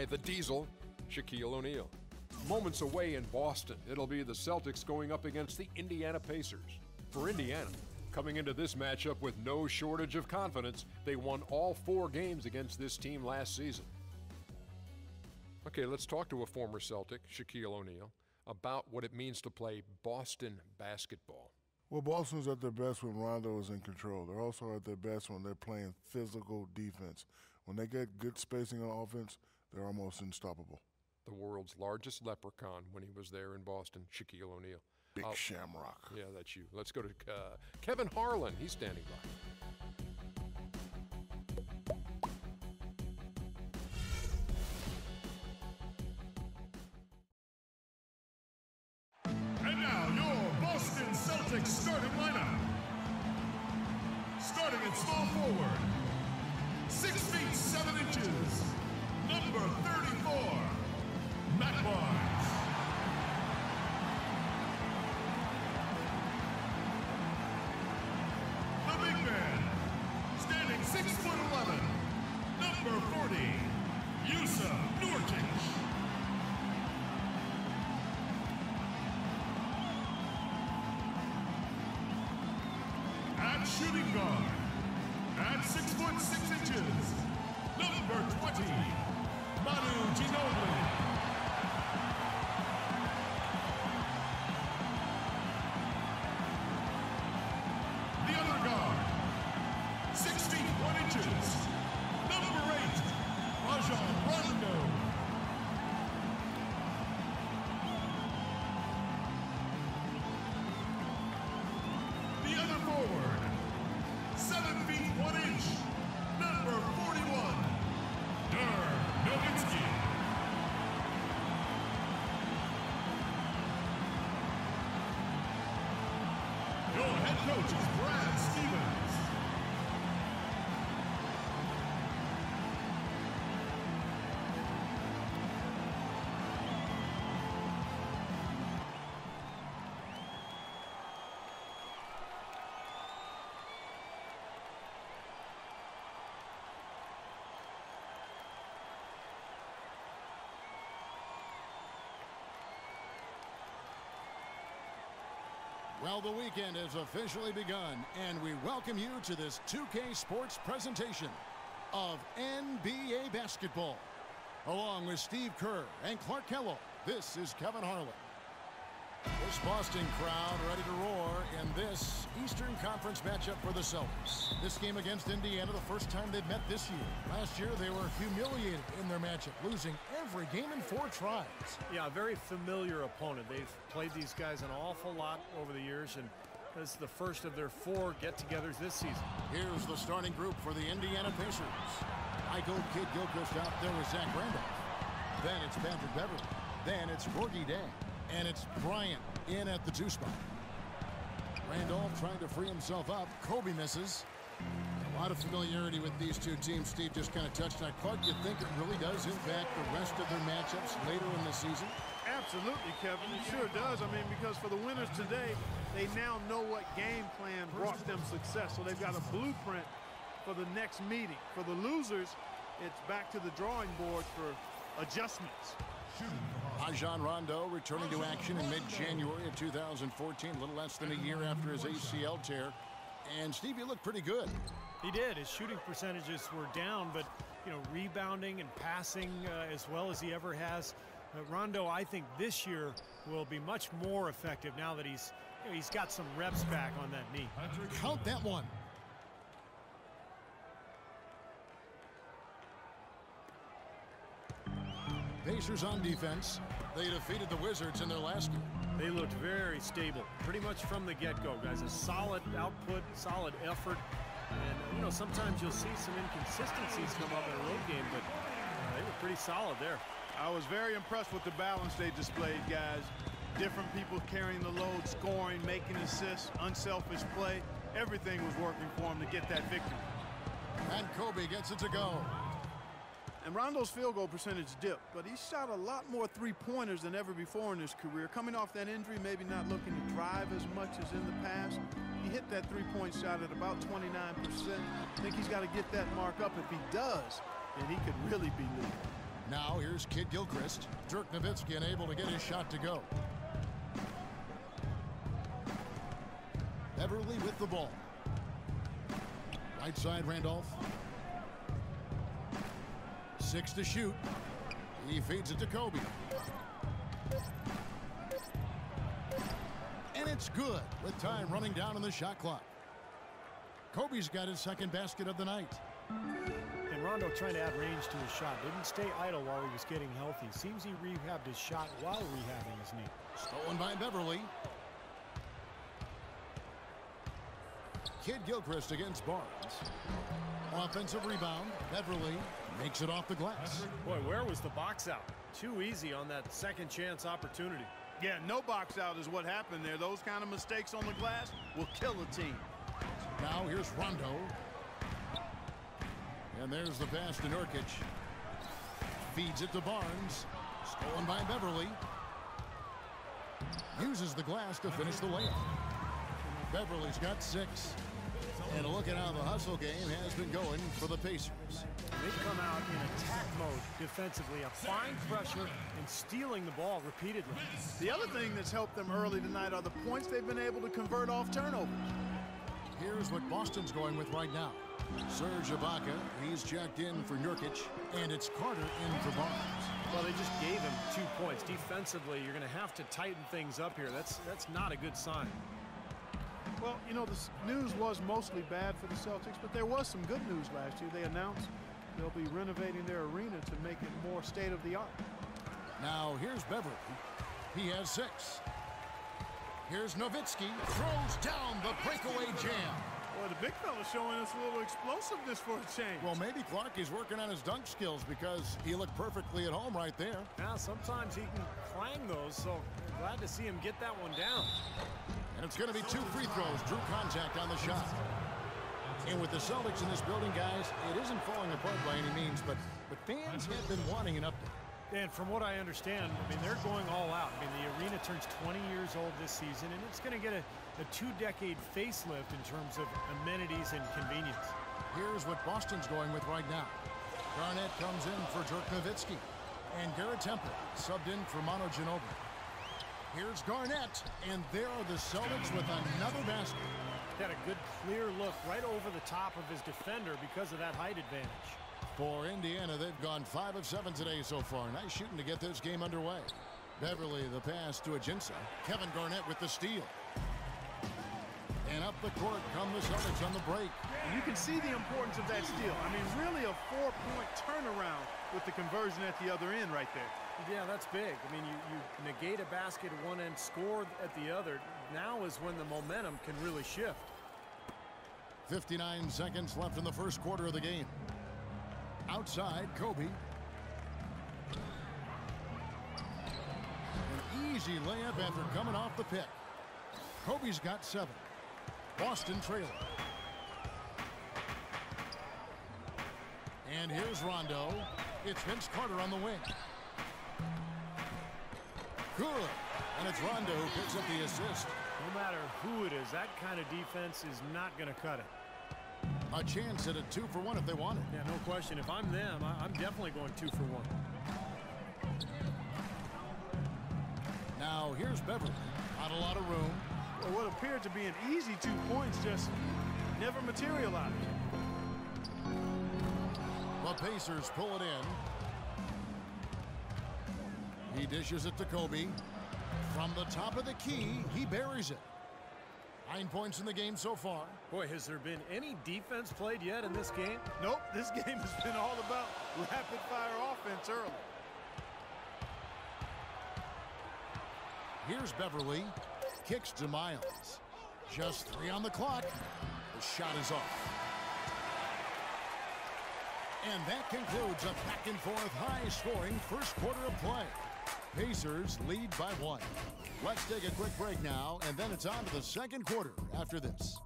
by the Diesel, Shaquille O'Neal. Moments away in Boston, it'll be the Celtics going up against the Indiana Pacers. For Indiana, coming into this matchup with no shortage of confidence, they won all 4 games against this team last season. Okay, let's talk to a former Celtic, Shaquille O'Neal, about what it means to play Boston basketball. Well, Boston's at their best when Rondo is in control. They're also at their best when they're playing physical defense. When they get good spacing on offense, they're almost unstoppable. The world's largest leprechaun when he was there in Boston, Shaquille O'Neal. Big Shamrock. Yeah, that's you. Let's go to Kevin Harlan. He's standing by. And now your Boston Celtics starting lineup. Starting at small forward, 6 feet 7 inches, number 34, Matt Barnes. The big man, standing 6'11", number 40, Jusuf Nurkic. At shooting guard, at 6 foot 6 inches, number 20, Manu Ginobili. The other guard, 6 feet 1 inches, number 8, Rajon Rondo. The other forward, 7 feet 1 inch, number 41, Dirk Nowitzki. Your head coach is Brad Stevens. Well, the weekend has officially begun, and we welcome you to this 2K Sports presentation of NBA basketball. Along with Steve Kerr and Clark Kellogg, this is Kevin Harlan. This Boston crowd ready to roar in this Eastern Conference matchup for the Celtics. This game against Indiana, the first time they've met this year. Last year, they were humiliated in their matchup, losing every game in 4 tries. Yeah, a very familiar opponent. They've played these guys an awful lot over the years, and this is the first of their 4 get-togethers this season. Here's the starting group for the Indiana Pacers. Kidd-Gilchrist out there with Zach Randolph. Then it's Patrick Beverley. Then it's Gorgui Dieng. And it's Bryant in at the 2 spot. Randolph trying to free himself up. Kobe misses. A lot of familiarity with these 2 teams. Steve just kind of touched on. Clark, you think it really does impact the rest of their matchups later in the season? Absolutely, Kevin. It sure does. I mean, because for the winners today, they now know what game plan brought them success. So they've got a blueprint for the next meeting. For the losers, it's back to the drawing board for adjustments. Rajon Rondo returning to action in mid-January of 2014, a little less than a year after his ACL tear. And Steve, you look pretty good. He did. His shooting percentages were down, but rebounding and passing as well as he ever has. Rondo, I think this year will be much more effective now that he's got some reps back on that knee. Count that one. Pacers on defense. They defeated the Wizards in their last game. They looked very stable, pretty much from the get-go, guys. A solid output, solid effort. And, sometimes you'll see some inconsistencies come up in a road game, but they were pretty solid there. I was very impressed with the balance they displayed, guys. Different people carrying the load, scoring, making assists, unselfish play. Everything was working for them to get that victory. And Kobe gets it to go. And Rondo's field goal percentage dipped, but he shot a lot more three-pointers than ever before in his career. Coming off that injury, maybe not looking to drive as much as in the past. He hit that three-point shot at about 29%. I think he's got to get that mark up. If he does, then he could really be leading. Now here's Kidd-Gilchrist. Dirk Nowitzki unable to get his shot to go. Beverley with the ball. Right side, Randolph. 6 to shoot. He feeds it to Kobe. And it's good with time running down on the shot clock. Kobe's got his second basket of the night. And Rondo trying to add range to his shot. Didn't stay idle while he was getting healthy. Seems he rehabbed his shot while rehabbing his knee. Stolen by Beverley. Kidd-Gilchrist against Barnes. Offensive rebound. Beverley makes it off the glass. Boy, where was the box out? Too easy on that second chance opportunity. Yeah, no box out is what happened there. Those kind of mistakes on the glass will kill a team. Now here's Rondo. And there's the pass to Nurkic. Feeds it to Barnes. Stolen by Beverley. Uses the glass to finish the layup. Beverley's got 6. And a look at how the hustle game has been going for the Pacers. They've come out in attack mode defensively, applying pressure and stealing the ball repeatedly. The other thing that's helped them early tonight are the points they've been able to convert off turnovers. Here's what Boston's going with right now. Serge Ibaka, he's checked in for Nurkic, and it's Carter in for Barnes. Well, they just gave him 2 points. Defensively, you're going to have to tighten things up here. That's not a good sign. Well, you know, the news was mostly bad for the Celtics, but there was some good news last year. They announced they'll be renovating their arena to make it more state-of-the-art. Now, here's Beverley. He has 6. Here's Nowitzki. Throws down the breakaway jam. Boy, the big fella's showing us a little explosiveness for a change. Well, maybe Clark is working on his dunk skills because he looked perfectly at home right there. Now, sometimes he can clang those, so glad to see him get that one down. And it's going to be 2 free throws. Drew contact on the shot. And with the Celtics in this building, guys, it isn't falling apart by any means, but fans have been wanting an update. And from what I understand, I mean, they're going all out. I mean, the arena turns 20 years old this season, and it's going to get a 2-decade facelift in terms of amenities and convenience. Here's what Boston's going with right now. Garnett comes in for Dirk Nowitzki. And Garrett Temple subbed in for Manu Ginobili. Here's Garnett, and there are the Celtics with another basket. Got a good clear look right over the top of his defender because of that height advantage. For Indiana, they've gone 5 of 7 today so far. Nice shooting to get this game underway. Beverley, the pass to Ajinça. Kevin Garnett with the steal. And up the court come the Celtics on the break. And you can see the importance of that steal. I mean, really a 4-point turnaround with the conversion at the other end right there. Yeah, that's big. I mean, you negate a basket at one end, score at the other. Now is when the momentum can really shift. 59 seconds left in the first quarter of the game. Outside, Kobe. An easy layup after coming off the pick. Kobe's got 7. Boston trailing. And here's Rondo. It's Vince Carter on the wing. Good. And it's Rondo who picks up the assist. No matter who it is, that kind of defense is not going to cut it. A chance at a 2-for-1 if they want it. Yeah, no question. If I'm them, I'm definitely going 2 for 1. Now here's Beverley. Not a lot of room. Well, what appeared to be an easy 2 points just never materialized. The Pacers pull it in. He dishes it to Kobe. From the top of the key, he buries it. 9 points in the game so far. Boy, has there been any defense played yet in this game? Nope, this game has been all about rapid-fire offense early. Here's Beverley. Kicks to Miles. Just 3 on the clock. The shot is off. And that concludes a back-and-forth high-scoring first quarter of play. Pacers lead by 1. Let's take a quick break now, and then it's on to the second quarter after this.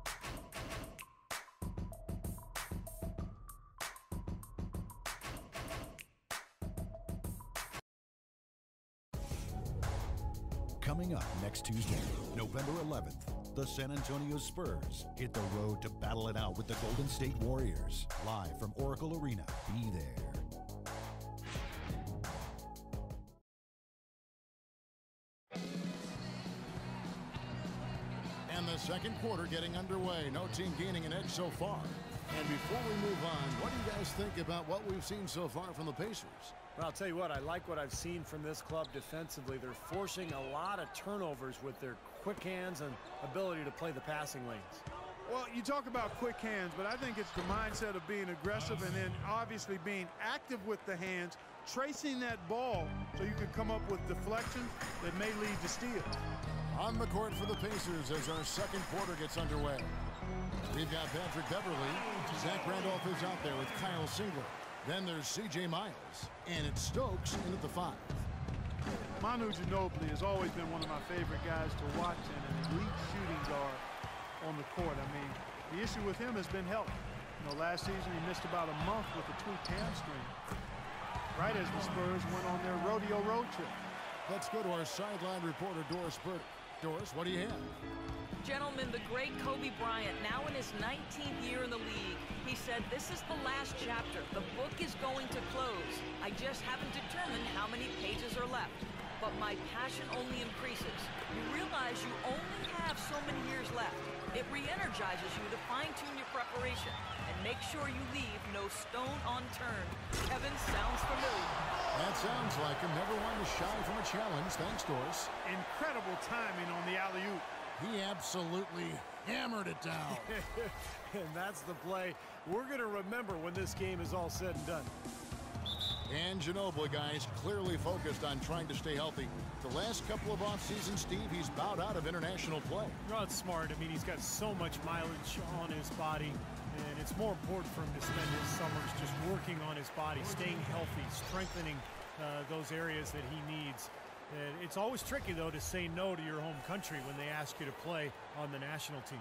Coming up next Tuesday, November 11th, the San Antonio Spurs hit the road to battle it out with the Golden State Warriors. Live from Oracle Arena. Be there. quarter getting underway. No team gaining an edge so far. And before we move on, what do you guys think about what we've seen so far from the Pacers? Well, I'll tell you what, I like what I've seen from this club defensively. They're forcing a lot of turnovers with their quick hands and ability to play the passing lanes. Well, you talk about quick hands, but I think it's the mindset of being aggressive and then obviously being active with the hands, tracing that ball so you can come up with deflection that may lead to steals. On the court for the Pacers as our second quarter gets underway. We've got Patrick Beverley. Zach Randolph is out there with Kyle Singler. Then there's C.J. Miles. And it's Stokes in at the 5. Manu Ginobili has always been one of my favorite guys to watch and an elite shooting guard on the court. I mean, the issue with him has been health. You know, last season he missed about a month with a tweaked hamstring, right as the Spurs went on their rodeo road trip. Let's go to our sideline reporter, Doris Burke. Doris, what do you have? Gentlemen, the great Kobe Bryant, now in his 19th year in the league, he said, "This is the last chapter. The book is going to close. I just haven't determined how many pages are left. But my passion only increases. You realize you only have so many years left. It re-energizes you to fine-tune your preparation and make sure you leave no stone unturned." Kevin, sounds familiar. That sounds like him. Never one to shy from a challenge. Thanks, Doris. Incredible timing on the alley-oop. He absolutely hammered it down. And that's the play we're going to remember when this game is all said and done. And Ginobili, guys, clearly focused on trying to stay healthy. The last couple of off-seasons, Steve, he's bowed out of international play. Well, it's smart. I mean, he's got so much mileage on his body, and it's more important for him to spend his summers just working on his body, staying healthy, strengthening those areas that he needs. It's always tricky, though, to say no to your home country when they ask you to play on the national team.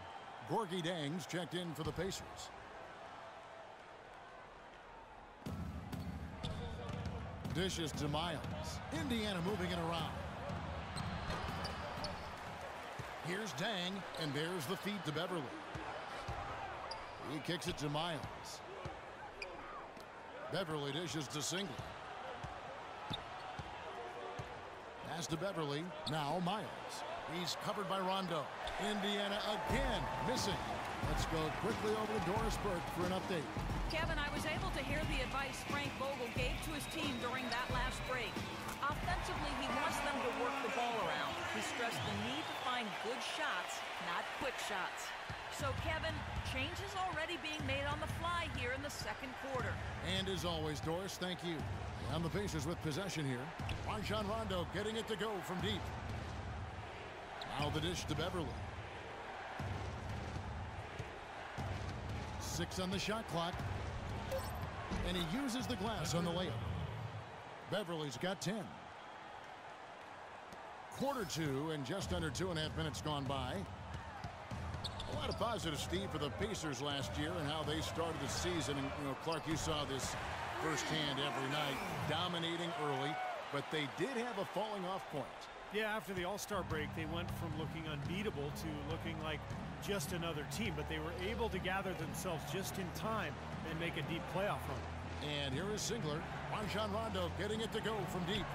Gorgui Dieng's checked in for the Pacers. Dishes to Miles. Indiana moving it around. Here's Dieng, and there's the feed to Beverley. He kicks it to Miles. Beverley dishes to Singler. Pass to Beverley. Now Miles. He's covered by Rondo. Indiana again missing. Let's go quickly over to Doris Burke for an update. Kevin, I was able to hear the advice Frank Vogel gave to his team during that last break. Offensively, he wants them to work the ball around. He stressed the need to find good shots, not quick shots. So, Kevin, change is already being made on the fly here in the second quarter. And as always, Doris, thank you. And the Pacers with possession here. Rajon Rondo getting it to go from deep. Now the dish to Beverley. 6 on the shot clock. And he uses the glass on the layup. Beverley's got 10. Quarter 2 and just under 2.5 minutes gone by. A lot of positive, Steve, for the Pacers last year and how they started the season. And, you know, Clark, you saw this firsthand every night, dominating early, but they did have a falling off point. Yeah, after the All-Star break, they went from looking unbeatable to looking like just another team, but they were able to gather themselves just in time and make a deep playoff run. And here is Singler. Rajon Rondo getting it to go from deep.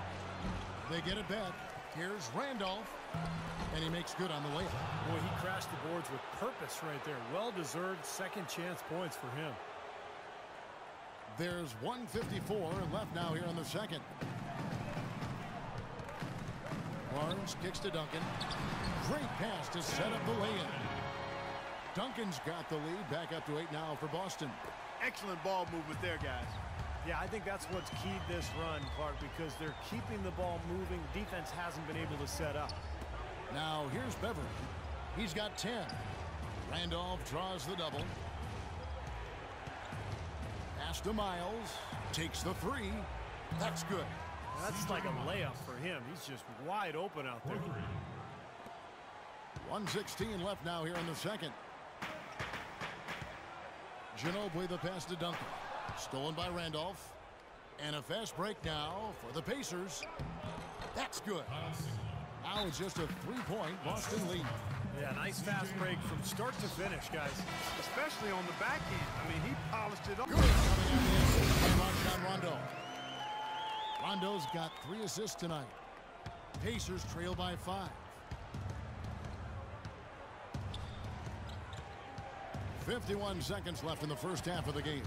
They get it back. Here's Randolph, and he makes good on the layup. Boy, he crashed the boards with purpose right there. Well-deserved second chance points for him. There's 1:54 left now here in the second. Barnes kicks to Duncan. Great pass to set up the lay-in. Duncan's got the lead, back up to 8 now for Boston. Excellent ball movement there, guys. Yeah, I think that's what's keyed this run, Clark, because they're keeping the ball moving. Defense hasn't been able to set up. Now here's Beverley. He's got 10. Randolph draws the double. Pass to Miles. Takes the 3. That's good. That's like a layup for him. He's just wide open out there. 1:16 left now here in the second. Ginobili the pass to Duncan. Stolen by Randolph. And a fast break now for the Pacers. That's good. Now it's just a 3-point Boston lead. Yeah, nice fast break from start to finish, guys. Especially on the back end. I mean, he polished it up. Good coming on the inside by Rajon Rondo. Rondo's got 3 assists tonight. Pacers trail by 5. 51 seconds left in the first half of the game.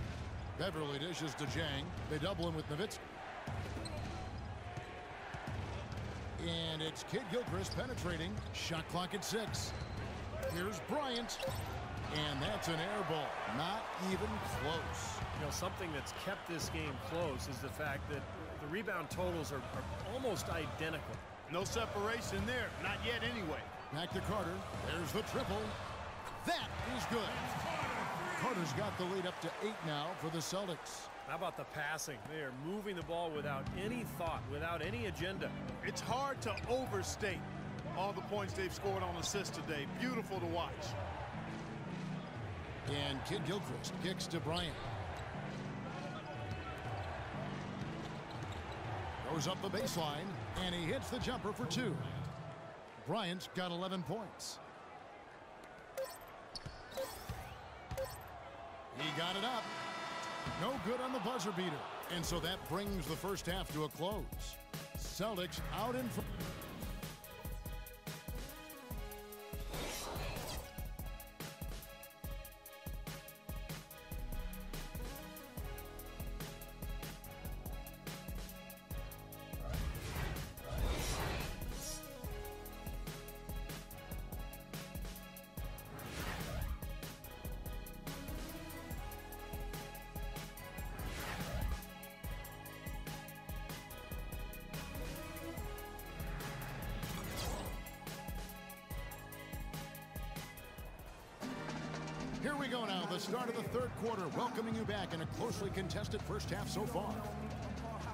Beverley dishes to Dieng. They double him with Nowitzki. And it's Kidd-Gilchrist penetrating. Shot clock at 6. Here's Bryant. And that's an air ball. Not even close. You know, something that's kept this game close is the fact that the rebound totals are almost identical. No separation there. Not yet anyway. Back to Carter. There's the triple. That is good. Carter's got the lead up to 8 now for the Celtics. How about the passing? They are moving the ball without any thought, without any agenda. It's hard to overstate all the points they've scored on assists today. Beautiful to watch. And Kidd-Gilchrist kicks to Bryant. Goes up the baseline, and he hits the jumper for 2. Bryant's got 11 points. He got it up. No good on the buzzer beater. And so that brings the first half to a close. Celtics out in front. Here we go now, the start of the third quarter, welcoming you back in a closely contested first half so far.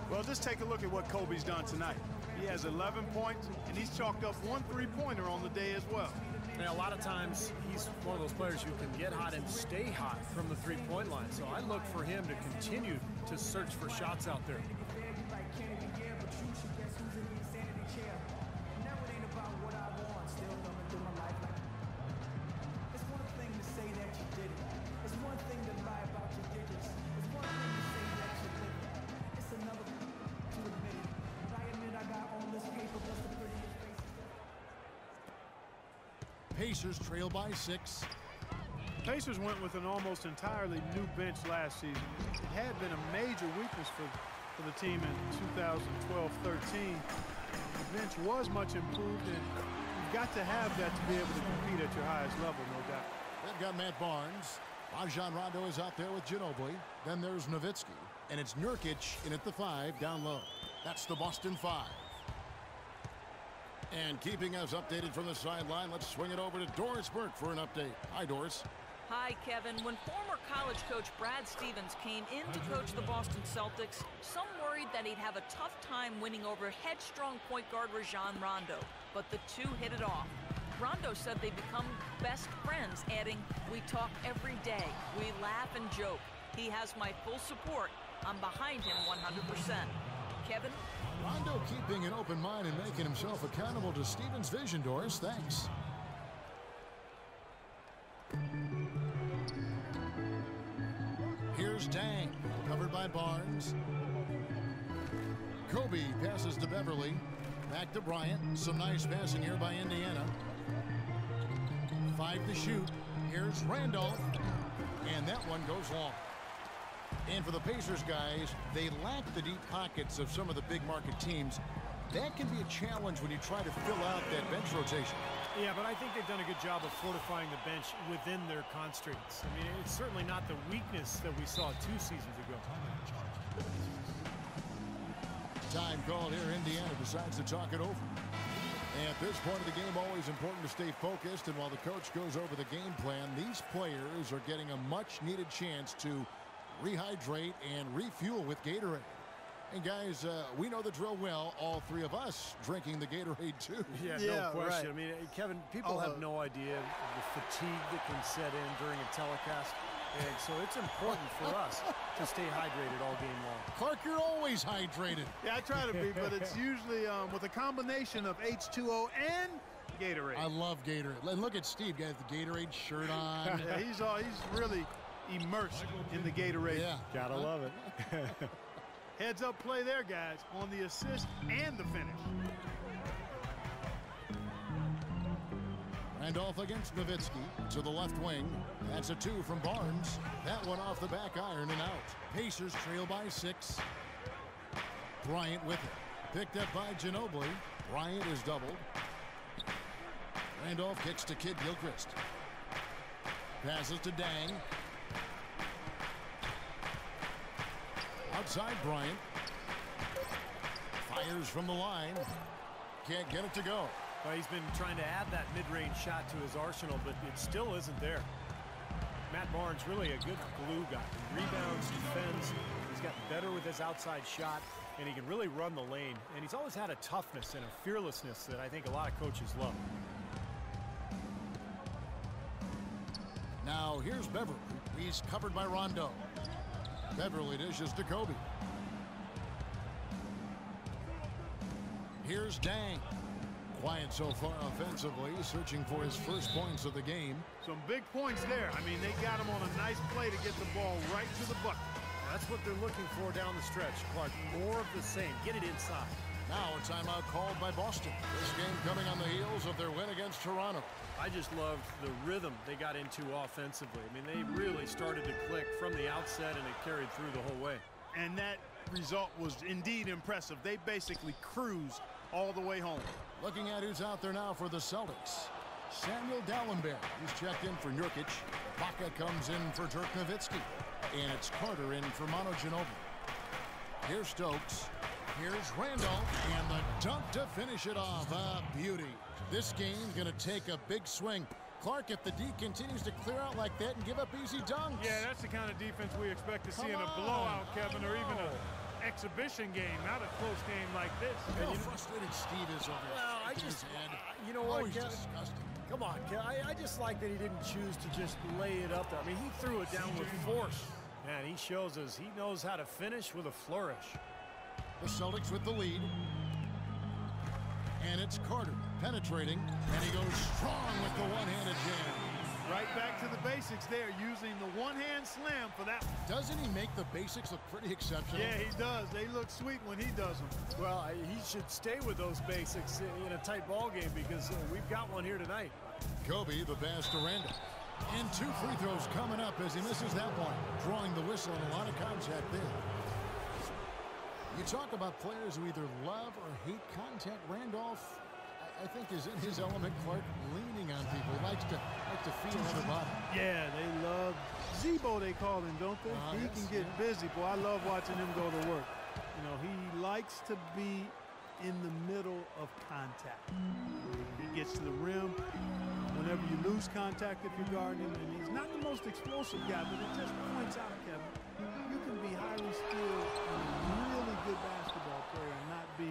Well, just take a look at what Kobe's done tonight. He has 11 points, and he's chalked up 1 3-pointer on the day as well. And a lot of times, he's one of those players who can get hot and stay hot from the three-point line. So I look for him to continue to search for shots out there. Pacers trail by 6. Pacers went with an almost entirely new bench last season. It had been a major weakness for the team in 2012-13. The bench was much improved, and you've got to have that to be able to compete at your highest level, no doubt. They've got Matt Barnes. Rajon Rondo is out there with Ginobili. Then there's Nowitzki. And it's Nurkic in at the 5 down low. That's the Boston 5. And keeping us updated from the sideline, let's swing it over to Doris Burke for an update. Hi, Doris. Hi, Kevin. When former college coach Brad Stevens came in to coach the Boston Celtics, some worried that he'd have a tough time winning over headstrong point guard Rajon Rondo. But the two hit it off. Rondo said they become best friends, adding, "We talk every day. We laugh and joke. He has my full support. I'm behind him 100%. Kevin? Rondo keeping an open mind and making himself accountable to Stevens' vision, Doris. Thanks. Here's Dieng, covered by Barnes. Kobe passes to Beverley. Back to Bryant. Some nice passing here by Indiana. 5 to shoot. Here's Randolph. And that one goes long. And for the Pacers guys, they lack the deep pockets of some of the big market teams. That can be a challenge when you try to fill out that bench rotation. Yeah, but I think they've done a good job of fortifying the bench within their constraints. I mean, it's certainly not the weakness that we saw 2 seasons ago. Time called here. Indiana decides to talk it over. And at this point of the game, always important to stay focused. And while the coach goes over the game plan, these players are getting a much-needed chance to rehydrate and refuel with Gatorade. And guys, we know the drill well. All 3 of us drinking the Gatorade too. Yeah, no question. Right. I mean, Kevin, people have no idea the fatigue that can set in during a telecast. And so it's important for us to stay hydrated all game long. Clark, you're always hydrated. Yeah, I try to be, but it's usually with a combination of H2O and Gatorade. I love Gatorade. And look at Steve, got the Gatorade shirt on. Yeah, he's really immersed in the Gatorade. Yeah. Gotta love it. Heads up play there, guys, on the assist and the finish. Randolph against Nowitzki to the left wing. That's a 2 from Barnes. That one off the back iron and out. Pacers trail by 6. Bryant with it. Picked up by Ginobili. Bryant is doubled. Randolph kicks to Kidd-Gilchrist. Passes to Dieng. Outside Bryant. Fires from the line. Can't get it to go. Well, he's been trying to add that mid-range shot to his arsenal, but it still isn't there. Matt Barnes really a good glue guy. He rebounds, defends. He's gotten better with his outside shot, and he can really run the lane. And he's always had a toughness and a fearlessness that I think a lot of coaches love. Now here's Beverley. He's covered by Rondo. Beverley dishes to Kobe. Here's Dieng. Quiet so far offensively, searching for his first points of the game. Some big points there. I mean, they got him on a nice play to get the ball right to the bucket. That's what they're looking for down the stretch, Clark. More of the same. Get it inside. Now a timeout called by Boston. This game coming on the heels of their win against Toronto. I just loved the rhythm they got into offensively. I mean, they really started to click from the outset, and it carried through the whole way. And that result was indeed impressive. They basically cruised all the way home. Looking at who's out there now for the Celtics. Samuel Dallenberg, who's checked in for Nurkic. Ibaka comes in for Dirk Nowitzki. And it's Carter in for Manu Ginobili. Here's Stokes. Here's Randolph. And the dunk to finish it off. A beauty. This game's going to take a big swing. Clark, if the D continues to clear out like that and give up easy dunks. Yeah, that's the kind of defense we expect to see in a blowout, Kevin, or even an exhibition game, not a close game like this. How frustrated Steve is over here. Well, I just, you know what, he's Kevin? disgusting. Come on, Kevin. I just like that he didn't choose to just lay it up there. I mean, he threw it down with force. And he shows us he knows how to finish with a flourish. The Celtics with the lead. And it's Carter penetrating, and he goes strong with the one-handed jam. Right back to the basics there, using the one-hand slam for that one. Doesn't he make the basics look pretty exceptional? Yeah, he does. They look sweet when he does them. Well, he should stay with those basics in a tight ball game because we've got one here tonight. Kobe, the pass to Randolph. And 2 free throws coming up as he misses that one. Drawing the whistle and a lot of contact there. You talk about players who either love or hate contact. Randolph, I think, is in his element, Clark, leaning on people. He likes to feel another body. Yeah, they love Zebo, they call him, don't they? He can get busy. Boy, I love watching him go to work. You know, he likes to be in the middle of contact. He gets to the rim whenever you lose contact if you're guarding him. And he's not the most explosive guy, but it just points out, Kevin, you can be highly skilled and a really good basketball player and not be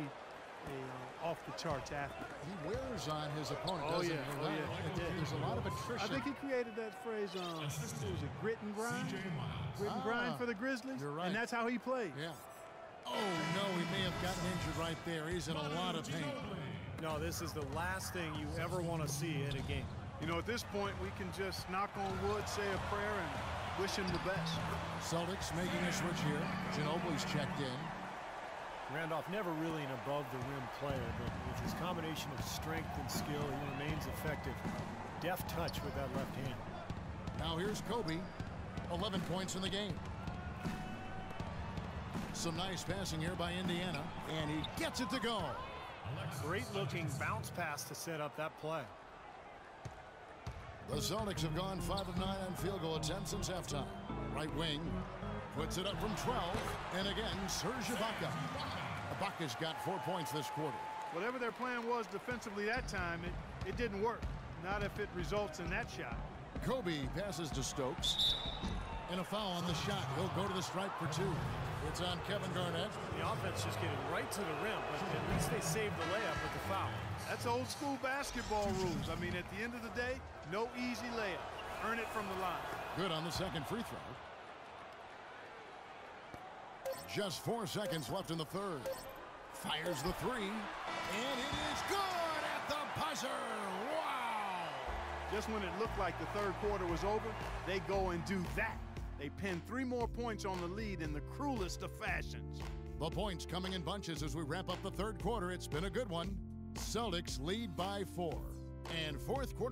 a off-the-charts athlete. He wears on his opponent, doesn't he? There's a lot of attrition. I think he created that phrase, what was it, grit and grind? Grit and grind for the Grizzlies? You're right. And that's how he played. Yeah. Oh, no, he may have gotten injured right there. He's in a lot of pain. No, this is the last thing you ever want to see in a game. You know, at this point, we can just knock on wood, say a prayer, and wish him the best. Celtics making a switch here. Ginobili's checked in. Randolph never really an above-the-rim player, but with his combination of strength and skill, he remains effective. Deft touch with that left hand. Now here's Kobe. 11 points in the game. Some nice passing here by Indiana, and he gets it to go. Great-looking bounce pass to set up that play. The Celtics have gone 5 of 9 on field goal attempts since halftime. Right wing puts it up from 12, and again, Serge Ibaka. Ibaka's got 4 points this quarter. Whatever their plan was defensively that time, it didn't work. Not if it results in that shot. Kobe passes to Stokes. And a foul on the shot. He'll go to the stripe for 2. It's on Kevin Garnett. The offense just getting right to the rim, but at least they saved the layup with the foul. That's old school basketball rules. I mean, at the end of the day, no easy layup. Earn it from the line. Good on the second free throw. Just 4 seconds left in the third. Fires the 3. And it is good at the buzzer. Wow! Just when it looked like the third quarter was over, they go and do that. They pin 3 more points on the lead in the cruelest of fashions. The points coming in bunches as we wrap up the third quarter. It's been a good one. Celtics lead by 4. And fourth quarter.